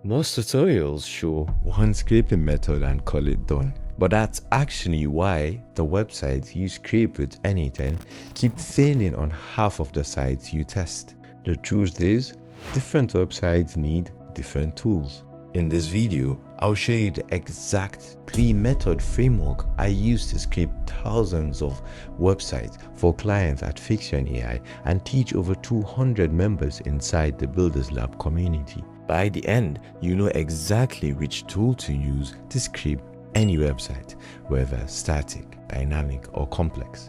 Most tutorials show one scraping method and call it done. But that's actually why the websites you scrape with n8n keep failing on half of the sites you test. The truth is, different websites need different tools. In this video, I'll show you the exact 3-method framework I use to scrape thousands of websites for clients at Fiction.ai and teach over 200 members inside the Builders Lab community. By the end, you know exactly which tool to use to scrape any website, whether static, dynamic, or complex,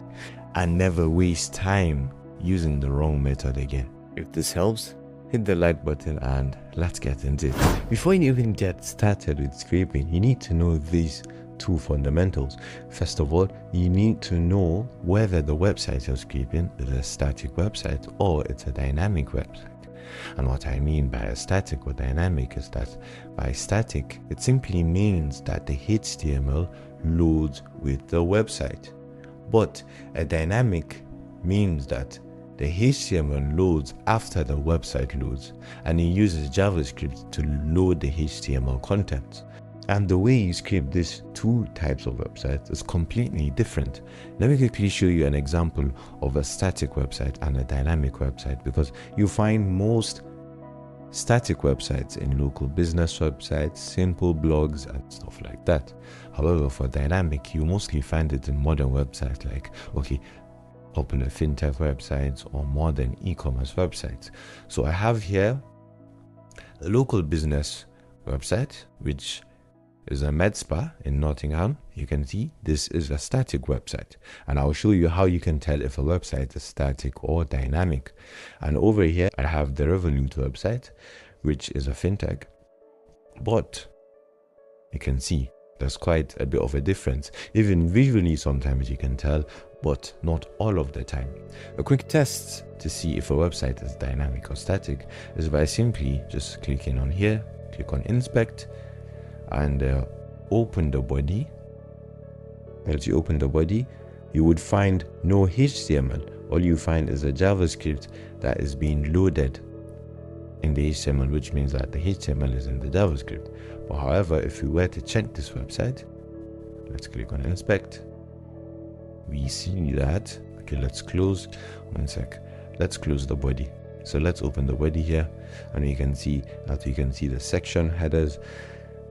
and never waste time using the wrong method again. If this helps, hit the like button and let's get into it. Before you even get started with scraping, you need to know these two fundamentals. First of all, you need to know whether the website you're scraping is a static website or it's a dynamic website. And what I mean by a static or dynamic is that by static, it simply means that the HTML loads with the website. But a dynamic means that the HTML loads after the website loads, and it uses JavaScript to load the HTML content. And the way you scrape these two types of websites is completely different. Let me quickly show you an example of a static website and a dynamic website, because you find most static websites in local business websites, simple blogs, and stuff like that. However, for dynamic, you mostly find it in modern websites like, popular fintech websites or modern e-commerce websites. So I have here a local business website, which is a med spa in Nottingham. You can see this is a static website, and I'll show you how you can tell if a website is static or dynamic. And over here I have the Revolut website, which is a fintech, but you can see there's quite a bit of a difference. Even visually sometimes you can tell, but not all of the time. A quick test to see if a website is dynamic or static is by simply just clicking on here, click on inspect, and open the body. As you open the body, you would find no HTML. All you find is a JavaScript that is being loaded in the HTML, which means that the HTML is in the JavaScript. But however, if we were to check this website, let's click on inspect, we see that, let's close, one sec, let's close the body. So let's open the body here, and you can see that you can see the section headers,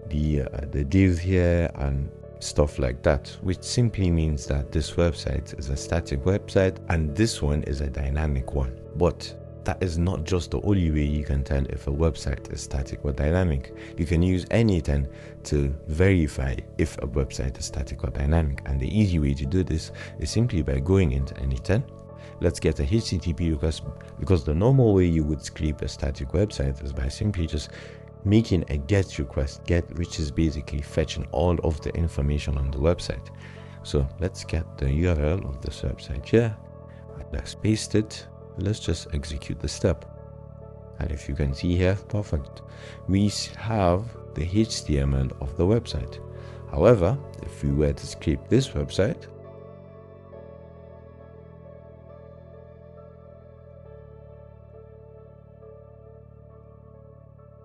the div here and stuff like that, which simply means that this website is a static website and this one is a dynamic one. But that is not just the only way you can tell if a website is static or dynamic. You can use n8n to verify if a website is static or dynamic, and the easy way to do this is simply by going into n8n. Let's get a HTTP request, because the normal way you would scrape a static website is by simply just making a GET request, which is basically fetching all of the information on the website. So let's get the URL of this website here, let's paste it, let's just execute the step, and if you can see here, perfect, we have the HTML of the website. However, if we were to scrape this website,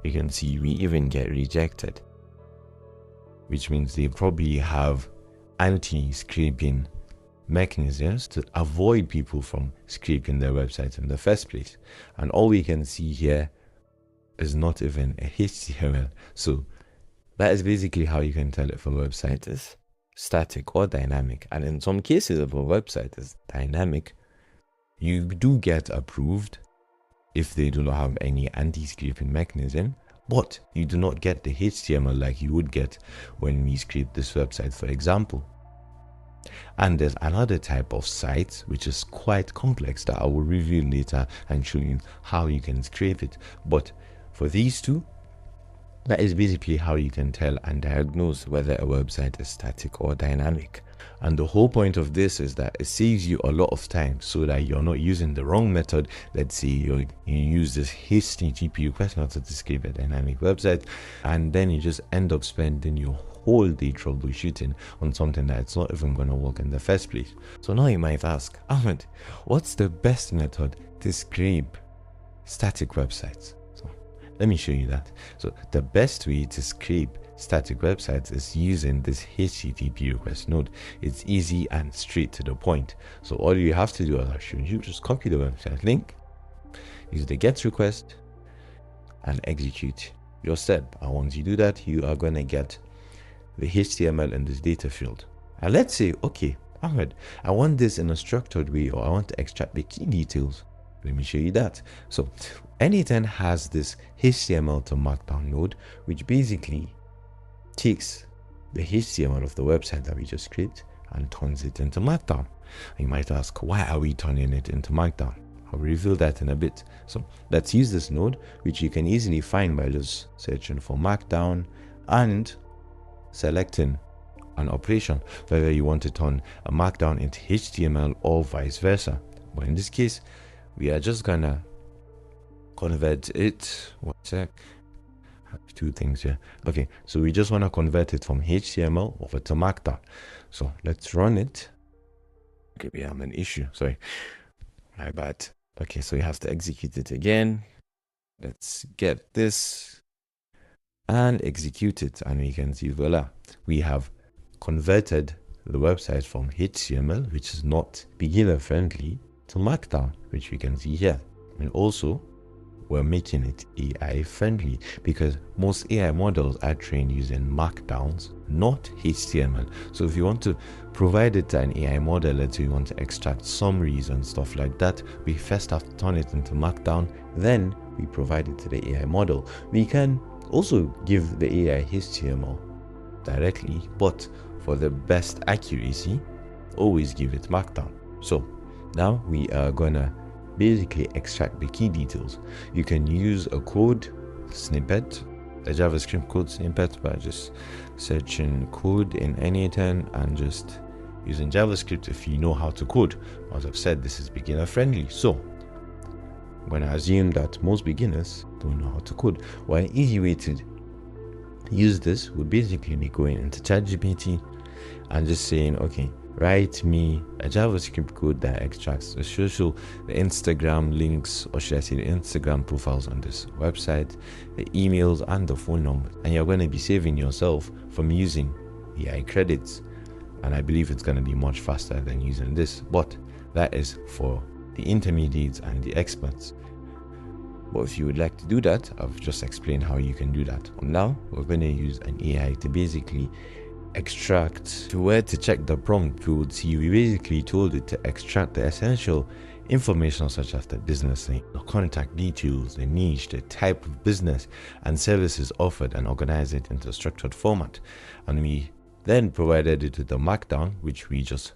you can see we even get rejected, which means they probably have anti-scraping mechanisms to avoid people from scraping their websites in the first place. And all we can see here is not even a HTML. So that is basically how you can tell if a website is static or dynamic. And in some cases, if a website is dynamic, you do get approved if they do not have any anti-scraping mechanism, but you do not get the HTML like you would get when we scrape this website, for example. And there's another type of site which is quite complex that I will reveal later and show you how you can scrape it. But for these two, that is basically how you can tell and diagnose whether a website is static or dynamic. And the whole point of this is that it saves you a lot of time so that you're not using the wrong method. Let's say you use this HTTP request method to scrape a dynamic website, and then you just end up spending your whole day troubleshooting on something that it's not even going to work in the first place. So now you might ask, Ahmed, what's the best method to scrape static websites? So Let me show you that. So the best way to scrape static websites is using this HTTP request node. It's easy and straight to the point. So all you have to do, as I've shown you, just copy the website link, use the get request, and execute your step. And once you do that, you are going to get the HTML in this data field. And let's say, okay, Ahmed, I want this in a structured way, or I want to extract the key details. Let me show you that. So n8n has this HTML to Markdown node, which basically takes the HTML of the website that we just created and turns it into Markdown. You might ask, why are we turning it into Markdown? I'll reveal that in a bit. So let's use this node, which you can easily find by just searching for Markdown and selecting an operation, whether you want to turn a Markdown into HTML or vice versa. But in this case, we are just gonna convert it. One sec. I have two things here. Okay, so we just want to convert it from HTML over to Markdown. So let's run it. Okay, we have an issue. Sorry, my bad. Okay, so you have to execute it again. Let's get this and execute it, and we can see, voila, we have converted the website from HTML, which is not beginner friendly, to Markdown, which we can see here. And also, we're making it AI friendly, because most AI models are trained using Markdowns, not HTML. So if you want to provide it to an AI model, let's say you want to extract summaries and stuff like that, we first have to turn it into Markdown, then we provide it to the AI model. We can also give the AI HTML directly, but for the best accuracy, always give it Markdown. So now we are gonna basically extract the key details. You can use a code snippet, a JavaScript code snippet, by just searching code in n8n and just using JavaScript if you know how to code. As I've said, this is beginner friendly, so I'm going to assume that most beginners don't know how to code. Well, an easy way to use this would basically be going into ChatGPT and just saying, okay, write me a JavaScript code that extracts the Instagram links, or should I say the Instagram profiles on this website, the emails and the phone numbers. And you're going to be saving yourself from using AI credits. And I believe it's going to be much faster than using this, but that is for the intermediates and the experts. But if you would like to do that, I've just explained how you can do that. Now we're going to use an AI to basically extract. To where to check the prompt, we would see we basically told it to extract the essential information such as the business name, the contact details, the niche, the type of business and services offered, and organize it into a structured format. And we then provided it with the Markdown, which we just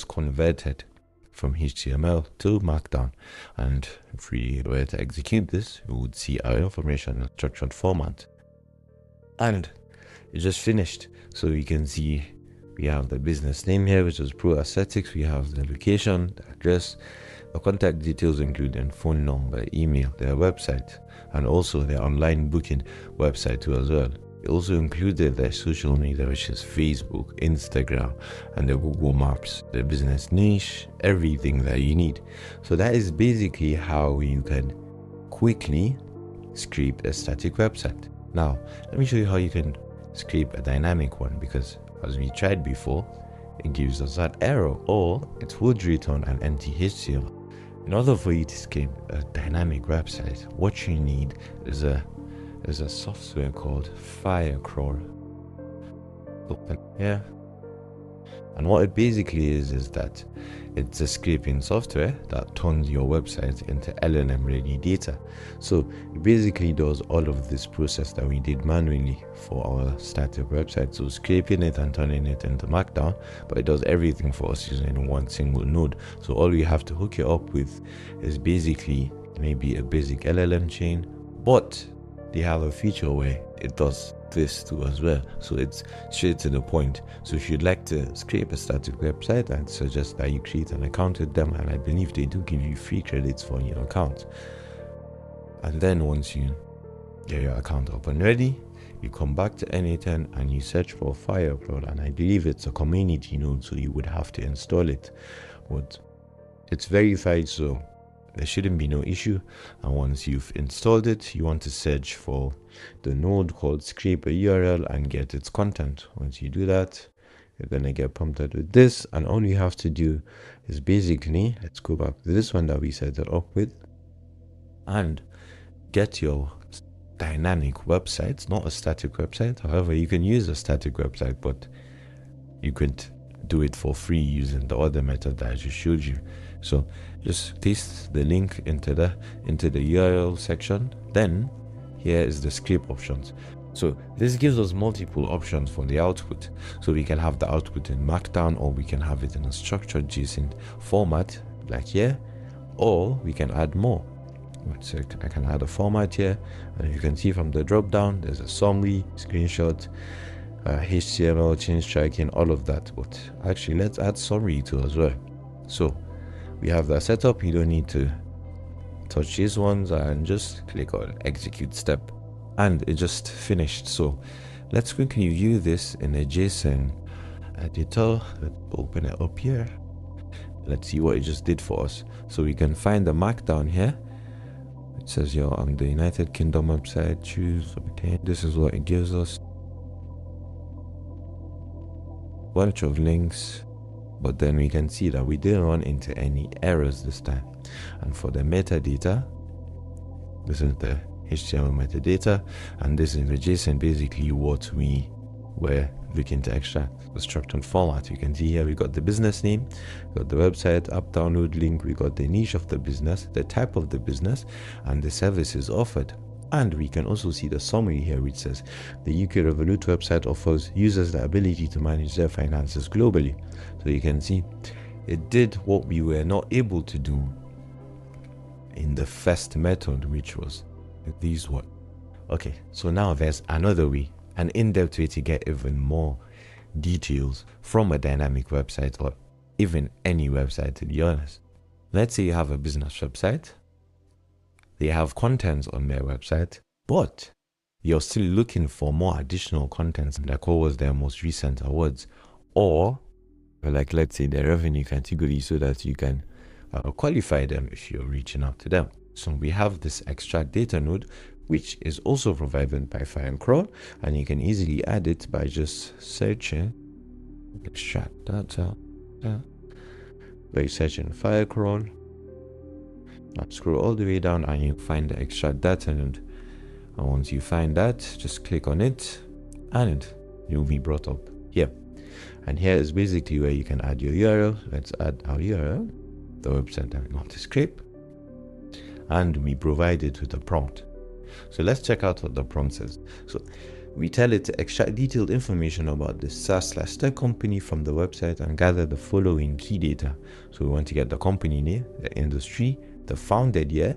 converted from HTML to Markdown. And if we were to execute this, we would see our information in a structured format. And it just finished. So you can see we have the business name here, which is Pro Aesthetics. We have the location, the address, the contact details including phone number, email, their website, and also their online booking website too as well. It also included their social media, which is Facebook, Instagram, and the Google Maps, the business niche, everything that you need. So that is basically how you can quickly scrape a static website. Now, let me show you how you can scrape a dynamic one, because as we tried before, it gives us that error, or it would return an empty HTML. In order for you to scrape a dynamic website, what you need is a software called Firecrawl. Open here, and what it basically is that it's a scraping software that turns your website into LLM ready data. So it basically does all of this process that we did manually for our static website, so scraping it and turning it into Markdown, but it does everything for us using one single node. So all we have to hook it up with is basically maybe a basic LLM chain, but they have a feature where it does this too as well, so it's straight to the point. So if you'd like to scrape a static website, I'd suggest that you create an account with them, and I believe they do give you free credits for your account. And then once you get your account up and ready, you come back to n8n and you search for Firecrawl, and I believe it's a community node, so you would have to install it, but it's verified, so there shouldn't be no issue. And once you've installed it, you want to search for the node called scrape a URL and get its content. Once you do that, you're gonna get prompted with this, and all you have to do is basically, let's go back to this one that we set it up with, and get your dynamic website, not a static website. However, you can use a static website, but you could do it for free using the other method that I just showed you. So just paste the link into the URL section. Then here is the script options. So this gives us multiple options for the output. So we can have the output in Markdown, or we can have it in a structured JSON format like here, or we can add more. So I can add a format here, and you can see from the drop down there's a summary, screenshot, HTML, change tracking, all of that. But actually let's add summary too as well. So we have that set up. You don't need to touch these ones, and just click on execute step, and it just finished. So let's quickly view this in a JSON editor. Let's open it up here. Let's see what it just did for us. So we can find the Markdown here. It says you're on the United Kingdom website, choose obtain. This is what it gives us. Bunch of links, but then we can see that we didn't run into any errors this time. And for the metadata, this is the HTML metadata, and this is the JSON, basically what we were looking to extract, the structured format. You can see here we got the business name, we got the website, app download link, we got the niche of the business, the type of the business, and the services offered. And we can also see the summary here, which says the UK Revolut website offers users the ability to manage their finances globally. So you can see it did what we were not able to do in the first method, which was these one. Okay, so now there's another way, an in-depth way to get even more details from a dynamic website, or even any website, to be honest. Let's say you have a business website. They have contents on their website, but you're still looking for more additional contents, like what was their most recent awards, or like let's say their revenue category, so that you can qualify them if you're reaching out to them. So we have this extract data node, which is also provided by Firecrawl, and you can easily add it by just searching extract data by searching Firecrawl. Now scroll all the way down and you find the extract data node, and once you find that, just click on it and you'll be brought up here. And here is basically where you can add your URL. Let's add our URL, the website that we want to scrape, and we provide it with a prompt. So let's check out what the prompt says. So we tell it to extract detailed information about the SaaS/tech company from the website and gather the following key data. So we want to get the company name, the industry, the founded year.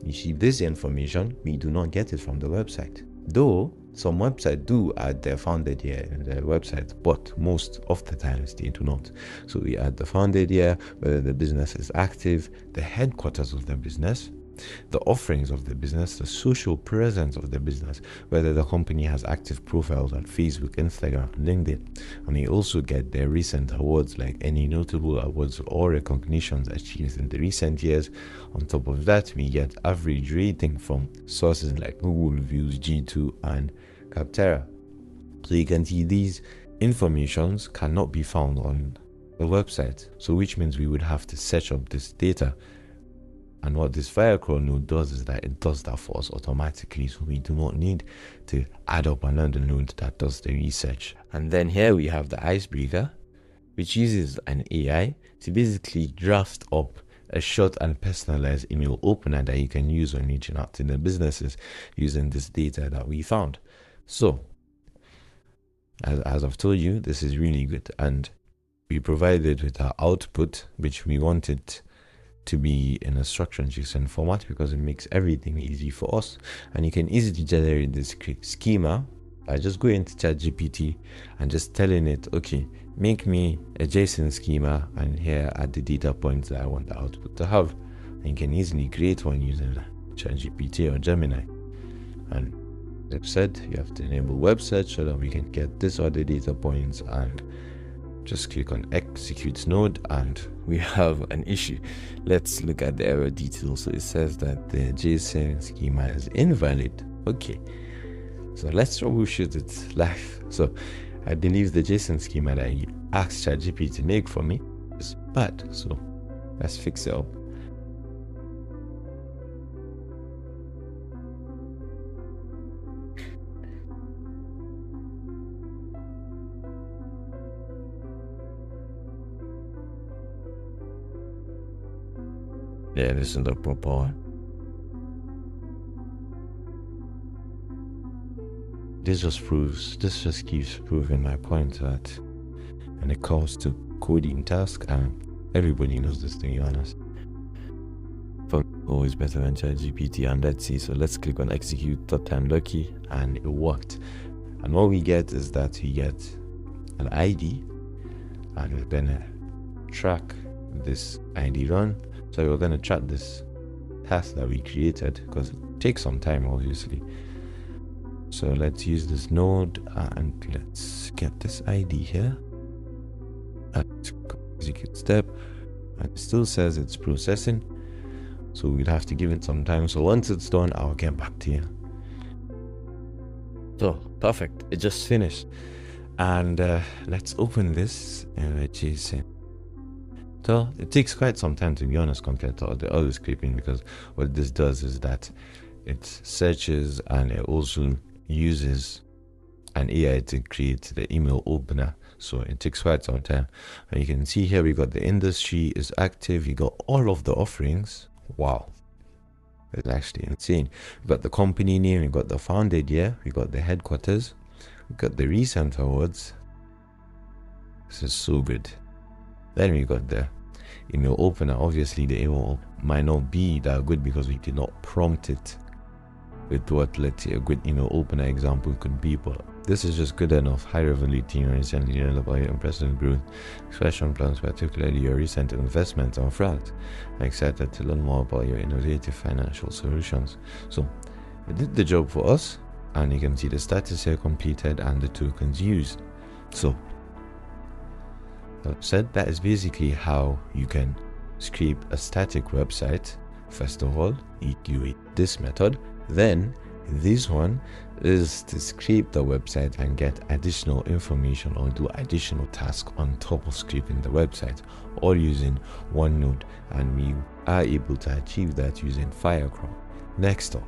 You see this information, we do not get it from the website. Though some websites do add their founded year in their website, but most of the times they do not. So we add the founded year, whether the business is active, the headquarters of the business, the offerings of the business, the social presence of the business, whether the company has active profiles on Facebook, Instagram, and LinkedIn. And we also get their recent awards, like any notable awards or recognitions achieved in the recent years. On top of that, we get average rating from sources like Google Reviews, G2, and Capterra. So you can see these informations cannot be found on the website, so which means we would have to search up this data. And what this Firecrawl node does is that it does that for us automatically, so we do not need to add up another node that does the research. And then here we have the icebreaker, which uses an AI to basically draft up a short and personalized email opener that you can use when reaching out to the businesses using this data that we found. So as I've told you, this is really good, and we provided with our output, which we wanted to be in a structured JSON format because it makes everything easy for us. And you can easily generate this schema by just going to ChatGPT and just telling it, okay, make me a JSON schema, and here are the data points that I want the output to have. And you can easily create one using ChatGPT or Gemini. And as I've said, you have to enable web search so that we can get this other data points and Just click on execute node and we have an issue. Let's look at the error details. So it says that the JSON schema is invalid. Okay, so let's troubleshoot it live. So I believe the JSON schema that I asked ChatGPT to make for me is bad. So let's fix it up. Yeah, this is the proper one. This just keeps proving my point that when it comes to coding task, and everybody knows this, to be honest, but always better than ChatGPT. And let's see, so let's click on execute, third time lucky, and it worked. And what we get is that we get an ID, and we're gonna track this ID run. So we're gonna track this task that we created because it takes some time, obviously. So let's use this node and let's get this ID here. Execute step, and it still says it's processing. So we'll have to give it some time. So once it's done, I'll get back to you. So perfect, it just finished. And let's open this JSON. So it takes quite some time, to be honest, compared to the other scripting, because what this does is that it searches and it also uses an AI to create the email opener. So it takes quite some time. And you can see here we got the industry is active, you got all of the offerings. Wow, it's actually insane. We got the company name, we got the founded year, we got the headquarters, we got the recent awards. This is so good. Then we got the email opener. Obviously the email might not be that good because we did not prompt it with what, let's say, a good email opener example could be, but this is just good enough. High revenue team recently learned about your impressive growth, expansion plans, particularly your recent investments on fraud. I'm excited to learn more about your innovative financial solutions. So it did the job for us, and you can see the status here completed and the tokens used. So said that is basically how you can scrape a static website. First of all, you do this method, then this one is to scrape the website and get additional information or do additional tasks on top of scraping the website, all using one node, and we are able to achieve that using Firecrawl. Next up,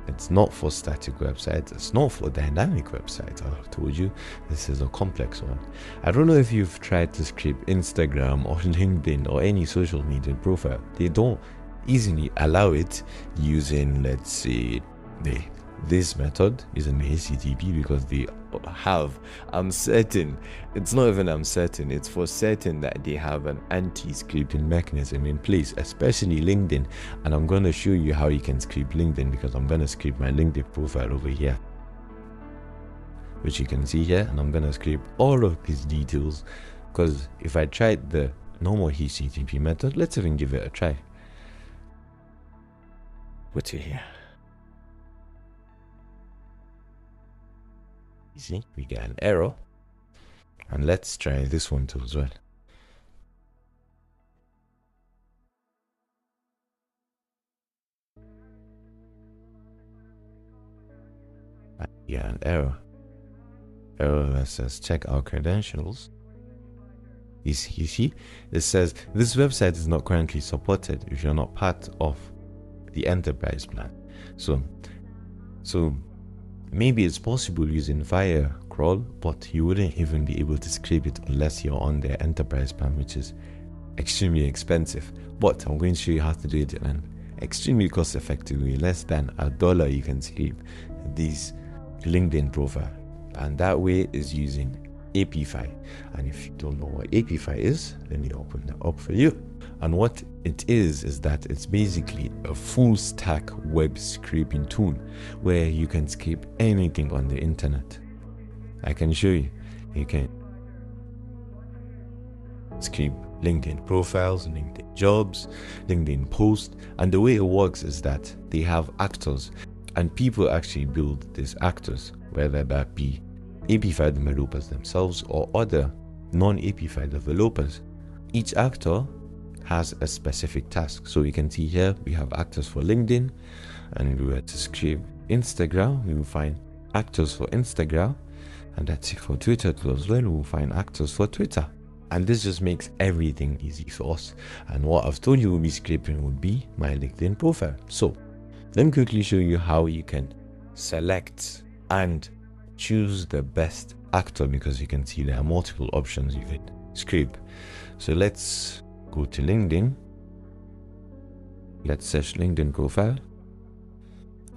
it's not for static websites, it's not for dynamic websites. I told you this is a complex one. I don't know if you've tried to scrape Instagram or LinkedIn or any social media profile. They don't easily allow it using, let's say, this method using the HTTP, because they have, I'm certain, it's not even I'm certain, it's for certain that they have an anti-scraping mechanism in place, especially LinkedIn. And I'm going to show you how you can scrape LinkedIn, because I'm going to scrape my LinkedIn profile over here, which you can see here, and I'm going to scrape all of these details, because if I tried the normal HTTP method, let's even give it a try. What's here? See, we get an error, and let's try this one too as well. Yeah, an error that says check our credentials. You see, it says this website is not currently supported if you're not part of the enterprise plan. So maybe it's possible using Firecrawl, but you wouldn't even be able to scrape it unless you're on their enterprise plan, which is extremely expensive. But I'm going to show you how to do it in an extremely cost effective way. Less than $1 you can scrape this LinkedIn profile, and that way is using API. And if you don't know what API is, let me open that up for you. And what it is that it's basically a full stack web scraping tool where you can scrape anything on the internet. I can show you. You can scrape LinkedIn profiles, LinkedIn jobs, LinkedIn posts. And the way it works is that they have actors, and people actually build these actors, whether that be API developers themselves or other non-API developers. Each actor has a specific task. So you can see here we have actors for LinkedIn, and if we were to script Instagram, we will find actors for Instagram, and that's it for Twitter too as well. We will find actors for Twitter, and this just makes everything easy for us. And what I've told you will be scraping would be my LinkedIn profile. So let me quickly show you how you can select and choose the best actor, because you can see there are multiple options you can scrape. So let's go to LinkedIn. Let's search LinkedIn profile.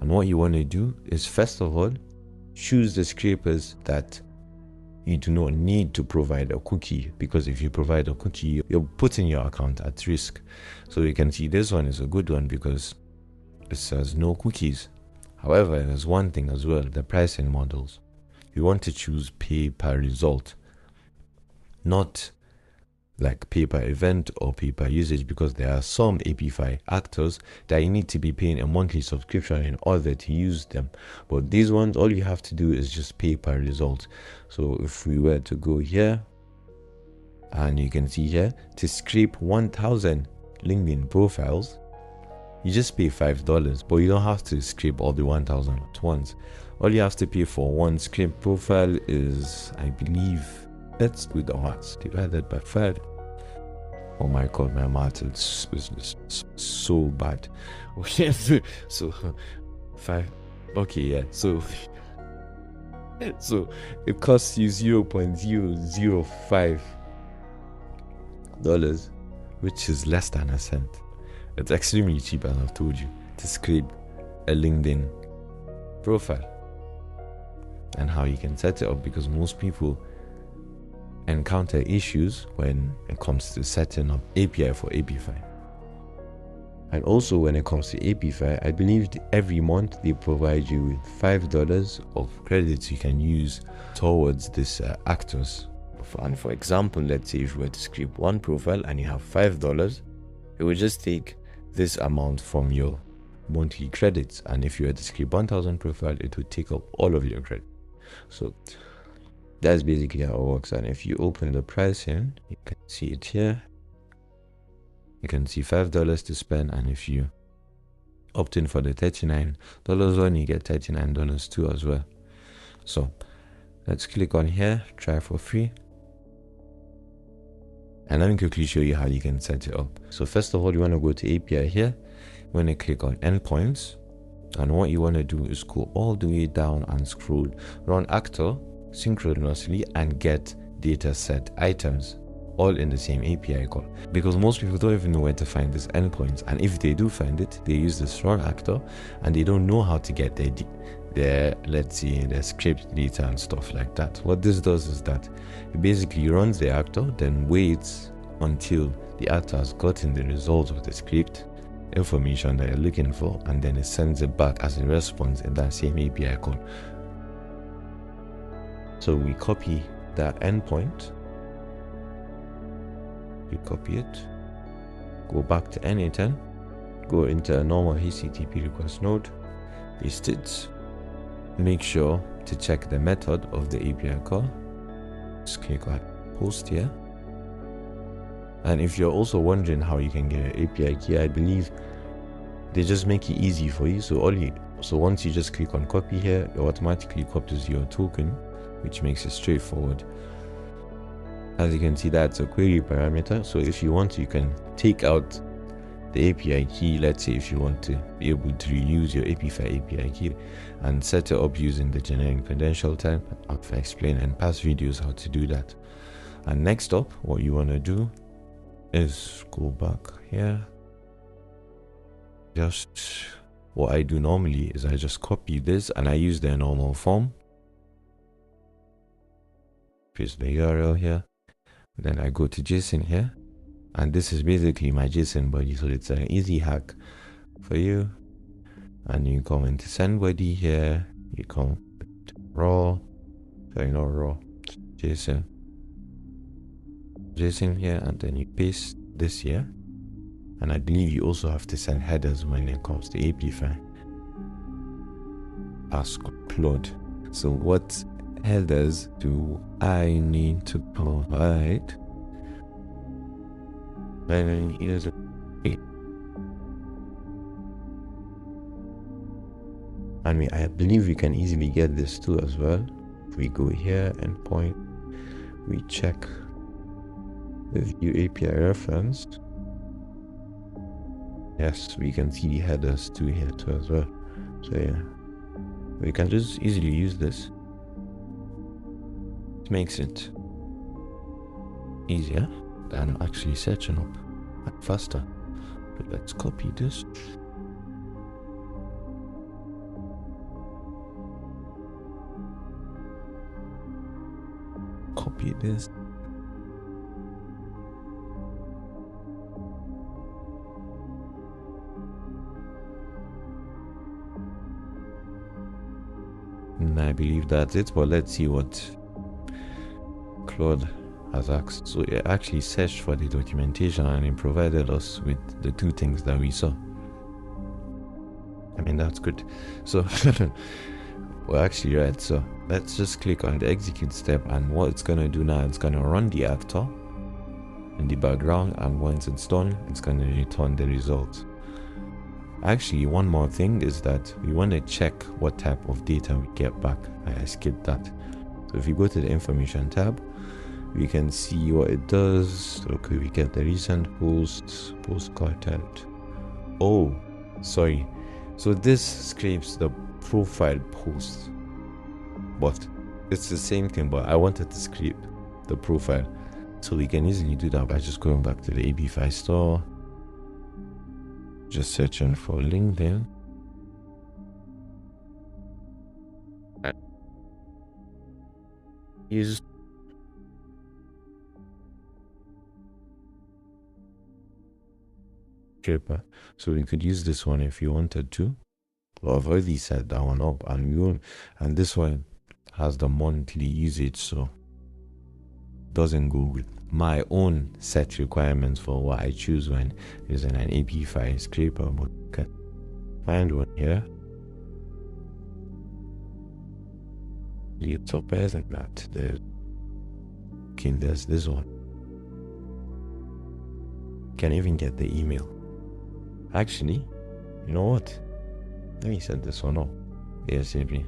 And what you want to do is, first of all, choose the scrapers that you do not need to provide a cookie, because if you provide a cookie, you're putting your account at risk. So you can see this one is a good one because it says no cookies. However, there's one thing as well, the pricing models. You want to choose pay per result, not like pay per event or pay per usage, because there are some API actors that you need to be paying a monthly subscription in order to use them. But these ones, all you have to do is just pay per result. So if we were to go here, and you can see here, to scrape 1,000 LinkedIn profiles, you just pay $5, but you don't have to scrape all the 1,000 at once. All you have to pay for one scrape profile is, I believe, let's do the odds divided by 5. Oh my god, my math is so bad. Okay, so 5. Okay, yeah. So it costs you $0.005, which is less than a cent. It's extremely cheap, as I've told you, to scrape a LinkedIn profile. And how you can set it up, because most people encounter issues when it comes to setting up API for API. And also when it comes to API, I believe every month they provide you with $5 of credits you can use towards this actors. And for example, let's say if you were to scrape one profile and you have $5, it would just take this amount from your monthly credits. And if you were to scrape 1,000 profile, it would take up all of your credit. So that's basically how it works. And if you open the pricing, you can see it here. You can see $5 to spend, and if you opt in for the $39 one, you get $39 too as well. So let's click on here, try for free, and let me quickly show you how you can set it up. So first of all, you want to go to API here. You want to click on endpoints, and what you want to do is go all the way down and scroll, run actor synchronously, and get data set items, all in the same API call, because most people don't even know where to find these endpoints, and if they do find it, they use this run actor and they don't know how to get their let's see, their script data and stuff like that. What this does is that it basically runs the actor, then waits until the actor has gotten the results of the script information that you're looking for, and then it sends it back as a response in that same API call. So we copy that endpoint, you copy it, go back to n8n, go into a normal HTTP request node, paste it, make sure to check the method of the API call, just click on post here. And if you're also wondering how you can get an API key, I believe they just make it easy for you. So once you just click on copy here, it automatically copies your token, which makes it straightforward. As you can see, that's a query parameter. So if you want, you can take out the API key. Let's say if you want to be able to reuse your API key and set it up using the generic credential type. I've explained in past videos how to do that. And next up, what you want to do is go back here. Just what I do normally is I just copy this and I use the normal form. Paste the URL here. Then I go to JSON here, and this is basically my JSON body, so it's an easy hack for you. And you come into send body here, you come to raw, sorry, not raw, JSON here, and then you paste this here. And I believe you also have to send headers when it comes to API. Ask Claude. So what headers do I need to provide? And here's a and I believe we can easily get this too as well. If we go here and point, we check the view API reference. Yes, we can see the headers too here too as well. So yeah, we can just easily use this. It makes it easier than actually searching up and faster. But let's copy this. Copy this. And I believe that's it, but let's see what Claude has asked. So it actually searched for the documentation and it provided us with the two things that we saw. I mean, that's good. So we're actually right. So let's just click on the execute step, and what it's gonna do now, it's gonna run the actor in the background, and once it's done, it's gonna return the result. Actually, one more thing is that we want to check what type of data we get back. I skipped that. So if you go to the information tab, we can see what it does. Okay, we get the recent posts, post content. Oh, sorry. So this scrapes the profile post, but it's the same thing, but I wanted to scrape the profile. So we can easily do that by just going back to the AB5 store, just searching for LinkedIn. Use scraper. So we could use this one if you wanted to. Well, I've already set that one up, and we won't, and this one has the monthly usage, so doesn't go with my own set requirements for what I choose when using an AP5 scraper. But you can find one here. It's up better than that. There's this one. Can even get the email. Actually, you know what? Let me set this one up ASAP.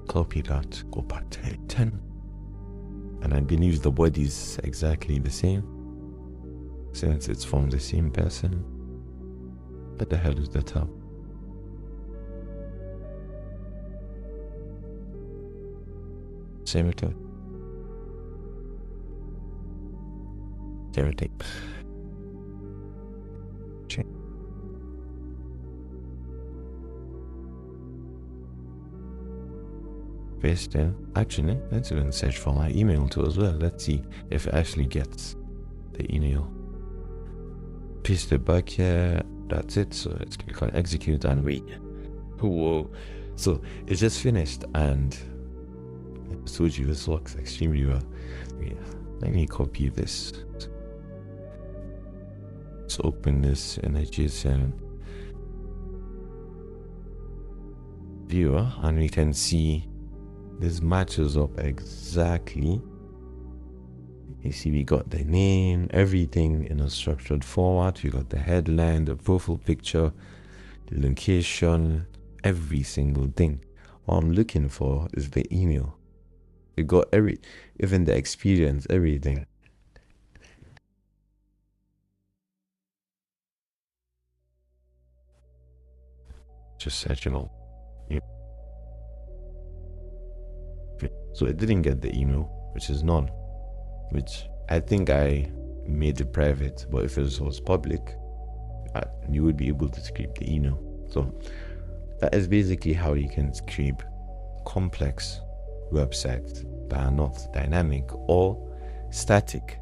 Copy that, go back to n8n, and I believe the body is exactly the same since it's from the same person. What the hell is the tab? Same return. Tape. Paste in. Actually, let's even search for my email too as well. Let's see if it actually gets the email. Paste it back here. That's it. So let's click on execute and wait. Whoa. So it's just finished, and I told you this works extremely well. Yeah. Let me copy this. Let's open this in a JSON viewer, and we can see this matches up exactly. You see, we got the name, everything in a structured format. We got the headline, the profile picture, the location, every single thing. What I'm looking for is the email. We got even the experience, everything. Just searching all. So it didn't get the email, which is none, which I think I made it private, but if it was public, you would be able to scrape the email. So that is basically how you can scrape complex websites that are not dynamic or static.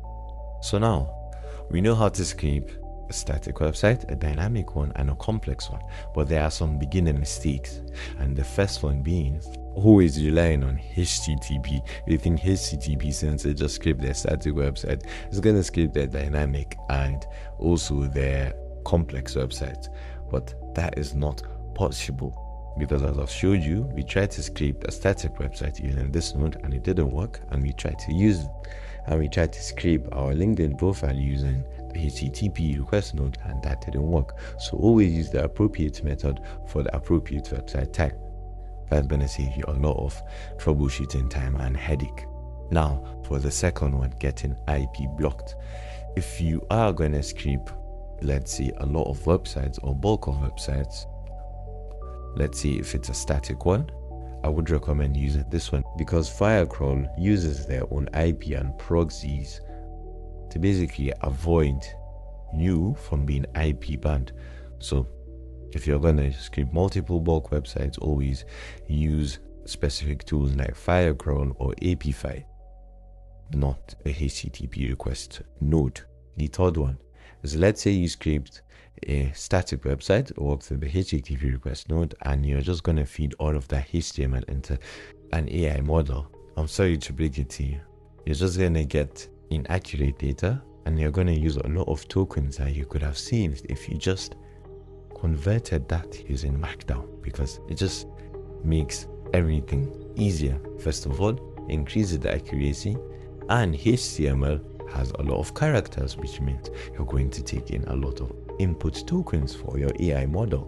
So now we know how to scrape a static website, a dynamic one, and a complex one, but there are some beginning mistakes, and the first one being always relying on HTTP. You think HTTP, since it just scraped their static website, it's gonna scrape their dynamic and also their complex website, but that is not possible. Because as I've showed you, we tried to scrape a static website using this node and it didn't work, and we tried to scrape our LinkedIn profile using the HTTP request node, and that didn't work. So always use the appropriate method for the appropriate website type. That's going to save you a lot of troubleshooting time and headache. Now for the second one, getting IP blocked. If you are going to scrape, let's say, a lot of websites or bulk of websites, let's say if it's a static one, I would recommend using this one, because Firecrawl uses their own IP and proxies to basically avoid you from being IP banned. So if you're going to scrape multiple bulk websites, always use specific tools like Firecrawl or API, not a HTTP request node. The third one is, let's say you scraped a static website or through the HTTP request node, and you're just going to feed all of that HTML into an AI model. I'm sorry to break it to you, you're just going to get inaccurate data, and you're going to use a lot of tokens that you could have saved if you just converted that using Markdown, because it just makes everything easier. First of all, increases the accuracy, and HTML has a lot of characters, which means you're going to take in a lot of input tokens for your AI model.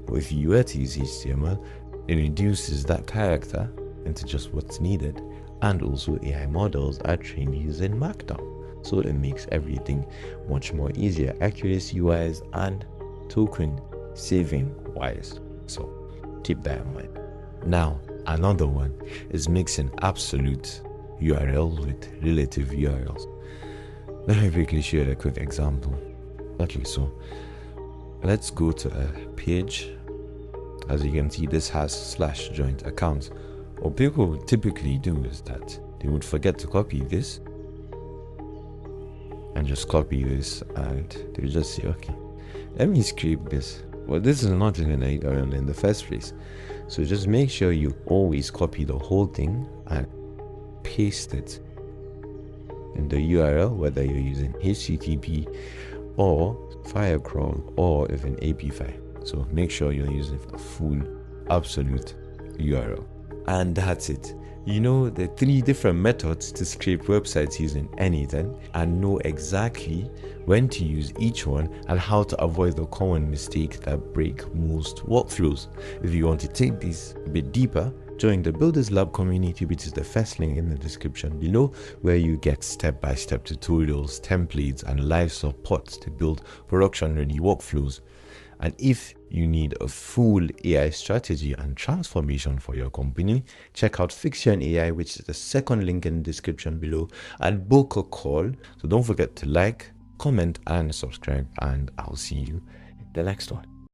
But if you were to use HTML, it reduces that character into just what's needed, and also AI models are trained using Markdown, so it makes everything much more easier, accuracy wise and token saving wise. So keep that in mind. Now another one is mixing absolute URLs with relative URLs. Let me quickly share a quick example. Okay, so let's go to a page. As you can see, this has /joint accounts. What people typically do is that they would forget to copy this and just copy this, and they would just say, okay, let me scrape this. Well, this is not in an URL in the first place, so just make sure you always copy the whole thing and paste it in the URL, whether you're using HTTP or Firecrawl or even API. So make sure you're using a full absolute URL. And that's it. You know the 3 different methods to scrape websites using n8n, and know exactly when to use each one and how to avoid the common mistakes that break most workflows. If you want to take this a bit deeper, join the Builders Lab community, which is the first link in the description below, where you get step-by-step tutorials, templates, and live support to build production-ready workflows. And if you need a full AI strategy and transformation for your company, check out Fiction AI, which is the second link in the description below, and book a call. So don't forget to like, comment, and subscribe, and I'll see you in the next one.